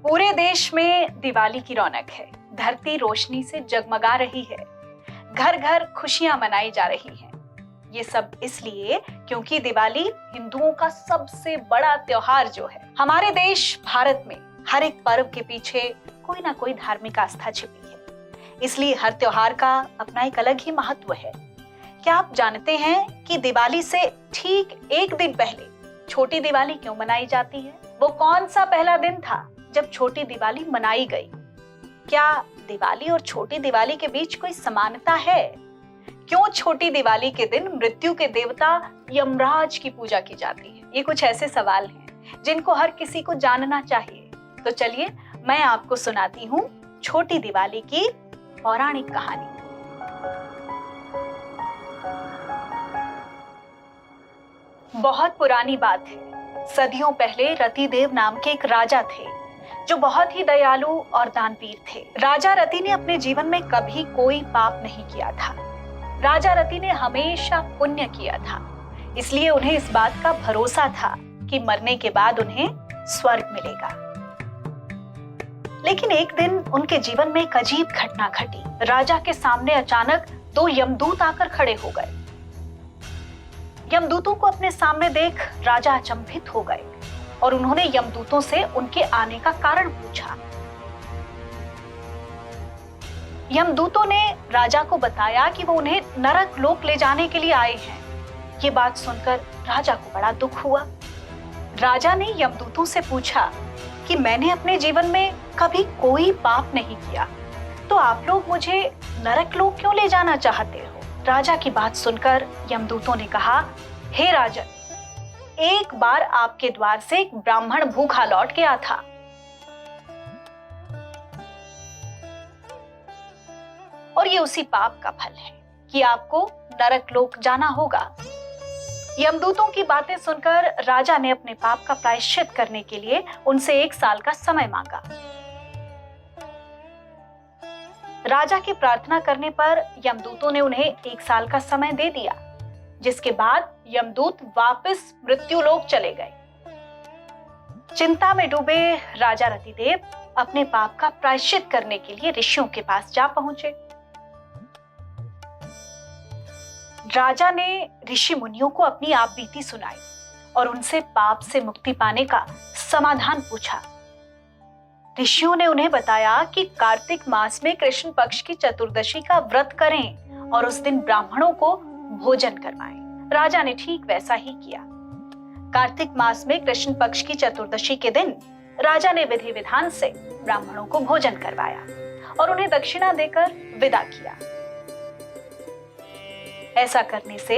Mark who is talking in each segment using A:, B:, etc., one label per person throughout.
A: पूरे देश में दिवाली की रौनक है। धरती रोशनी से जगमगा रही है। घर घर खुशियां मनाई जा रही हैं। ये सब इसलिए क्योंकि दिवाली हिंदुओं का सबसे बड़ा त्योहार जो है। हमारे देश भारत में हर एक पर्व के पीछे कोई ना कोई धार्मिक आस्था छिपी है। इसलिए हर त्योहार का अपना एक अलग ही महत्व है। क्या आप जानते हैं कि दिवाली से ठीक एक दिन पहले छोटी दिवाली क्यों मनाई जाती है? वो कौन सा पहला दिन था जब छोटी दिवाली मनाई गई? क्या दिवाली और छोटी दिवाली के बीच कोई समानता है? क्यों छोटी दिवाली के दिन मृत्यु के देवता यमराज की पूजा की जाती है? ये कुछ ऐसे सवाल हैं जिनको हर किसी को जानना चाहिए। तो चलिए मैं आपको सुनाती हूँ छोटी दिवाली की पौराणिक कहानी। बहुत पुरानी बात है। सदियों पहले रतिदेव नाम के एक राजा थे जो बहुत ही दयालु और दानवीर थे। राजा रति ने अपने जीवन में कभी कोई पाप नहीं किया था। राजा रति ने हमेशा पुण्य किया था। इसलिए उन्हें इस बात का भरोसा था कि मरने के बाद उन्हें स्वर्ग मिलेगा। लेकिन एक दिन उनके जीवन में एक अजीब घटना घटी। राजा के सामने अचानक दो यमदूत आकर खड़े हो गए। यमदूतों को अपने सामने देख राजा अचंभित हो गए और उन्होंने यमदूतों से उनके आने का कारण पूछा। यमदूतों ने राजा को बताया कि वो उन्हें नरक लोक ले जाने के लिए आए हैं। ये बात सुनकर राजा को बड़ा दुख हुआ। राजा ने यमदूतों से पूछा कि मैंने अपने जीवन में कभी कोई पाप नहीं किया, तो आप लोग मुझे नरक लोक क्यों ले जाना चाहते हो? राजा की बात सुनकर यमदूतों ने कहा, हे राजन, एक बार आपके द्वार से एक ब्राह्मण भूखा लौट गया था। और ये उसी पाप का फल है कि आपको नरक लोक जाना होगा। यमदूतों की बातें सुनकर राजा ने अपने पाप का प्रायश्चित करने के लिए उनसे 1 साल का समय मांगा। राजा की प्रार्थना करने पर यमदूतों ने उन्हें 1 साल का समय दे दिया, जिसके बाद यमदूत वापस मृत्युलोक चले गए। चिंता में डूबे राजा रतिदेव अपने पाप का प्रायश्चित करने के लिए ऋषियों के पास जा पहुंचे। राजा ने ऋषि मुनियों को अपनी आप बीती सुनाई और उनसे पाप से मुक्ति पाने का समाधान पूछा। ऋषियों ने उन्हें बताया कि कार्तिक मास में कृष्ण पक्ष की चतुर्दशी का व्रत करें और उस दिन ब्राह्मणों को भोजन करवाएं। राजा ने ठीक वैसा ही किया। कार्तिक मास में कृष्ण पक्ष की चतुर्दशी के दिन राजा ने विधि विधान से ब्राह्मणों को भोजन करवाया और उन्हें दक्षिणा देकर विदा किया। ऐसा करने से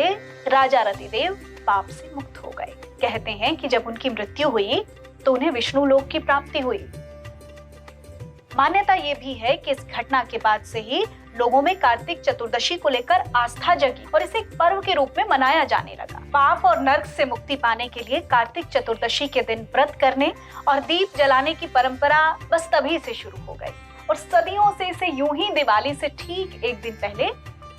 A: राजा रतिदेव पाप से मुक्त हो गए। कहते हैं कि जब उनकी मृत्यु हुई तो उन्हें विष्णु लोक की प्राप्ति हुई। मान्यता ये भी है कि इस घटना के बाद से ही लोगों में कार्तिक चतुर्दशी को लेकर आस्था जगी और इसे एक पर्व के रूप में मनाया जाने लगा। पाप और नर्क से मुक्ति पाने के लिए कार्तिक चतुर्दशी के दिन व्रत करने और दीप जलाने की परंपरा बस तभी से शुरू हो गई और सदियों से इसे यूं ही दिवाली से ठीक एक दिन पहले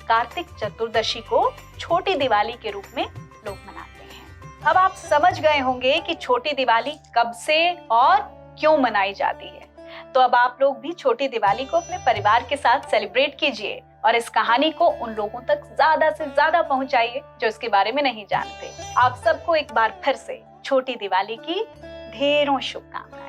A: कार्तिक चतुर्दशी को छोटी दिवाली के रूप में लोग मनाते हैं। अब आप समझ गए होंगे कि छोटी दिवाली कब से और क्यों मनाई जाती है। तो अब आप लोग भी छोटी दिवाली को अपने परिवार के साथ सेलिब्रेट कीजिए और इस कहानी को उन लोगों तक ज्यादा से ज्यादा पहुंचाइए जो इसके बारे में नहीं जानते। आप सबको एक बार फिर से छोटी दिवाली की ढेरों शुभकामनाएं।